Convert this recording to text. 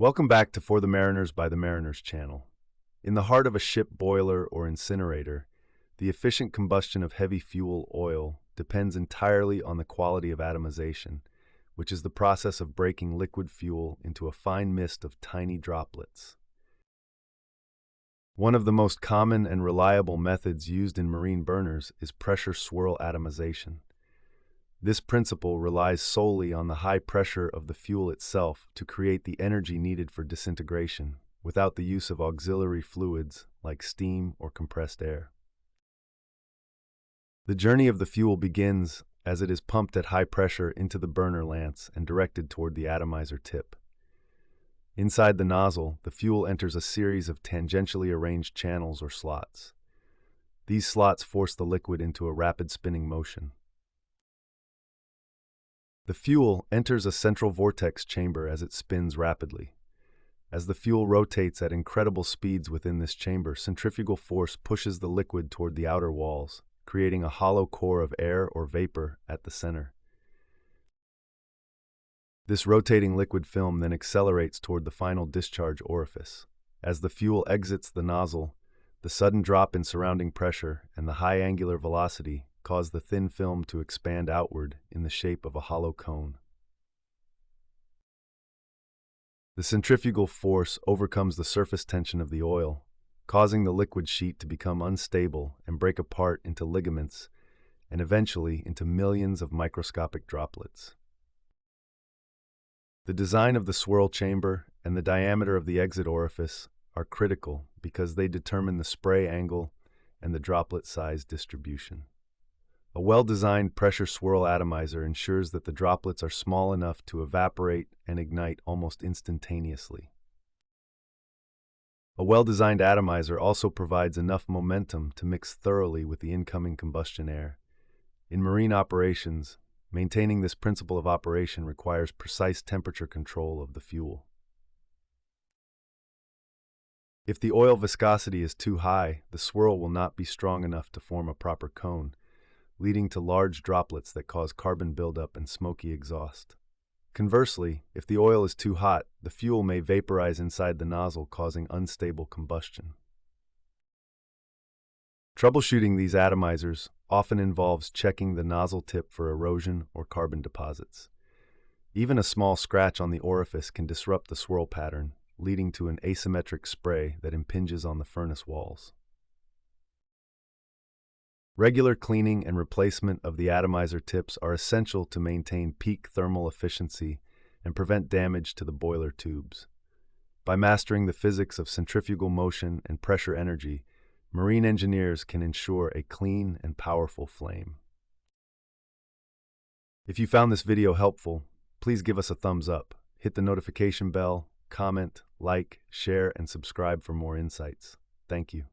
Welcome back to For the Mariners by the Mariners channel. In the heart of a ship boiler or incinerator, the efficient combustion of heavy fuel oil depends entirely on the quality of atomization, which is the process of breaking liquid fuel into a fine mist of tiny droplets. One of the most common and reliable methods used in marine burners is pressure swirl atomization. This principle relies solely on the high pressure of the fuel itself to create the energy needed for disintegration, without the use of auxiliary fluids like steam or compressed air. The journey of the fuel begins as it is pumped at high pressure into the burner lance and directed toward the atomizer tip. Inside the nozzle, the fuel enters a series of tangentially arranged channels or slots. These slots force the liquid into a rapid spinning motion. The fuel enters a central vortex chamber as it spins rapidly. As the fuel rotates at incredible speeds within this chamber, centrifugal force pushes the liquid toward the outer walls, creating a hollow core of air or vapor at the center. This rotating liquid film then accelerates toward the final discharge orifice. As the fuel exits the nozzle, the sudden drop in surrounding pressure and the high angular velocity cause the thin film to expand outward in the shape of a hollow cone. The centrifugal force overcomes the surface tension of the oil, causing the liquid sheet to become unstable and break apart into ligaments and eventually into millions of microscopic droplets. The design of the swirl chamber and the diameter of the exit orifice are critical because they determine the spray angle and the droplet size distribution. A well-designed pressure swirl atomizer ensures that the droplets are small enough to evaporate and ignite almost instantaneously. A well-designed atomizer also provides enough momentum to mix thoroughly with the incoming combustion air. In marine operations, maintaining this principle of operation requires precise temperature control of the fuel. If the oil viscosity is too high, the swirl will not be strong enough to form a proper cone, leading to large droplets that cause carbon buildup and smoky exhaust. Conversely, if the oil is too hot, the fuel may vaporize inside the nozzle, causing unstable combustion. Troubleshooting these atomizers often involves checking the nozzle tip for erosion or carbon deposits. Even a small scratch on the orifice can disrupt the swirl pattern, leading to an asymmetric spray that impinges on the furnace walls. Regular cleaning and replacement of the atomizer tips are essential to maintain peak thermal efficiency and prevent damage to the boiler tubes. By mastering the physics of centrifugal motion and pressure energy, marine engineers can ensure a clean and powerful flame. If you found this video helpful, please give us a thumbs up, hit the notification bell, comment, like, share, and subscribe for more insights. Thank you.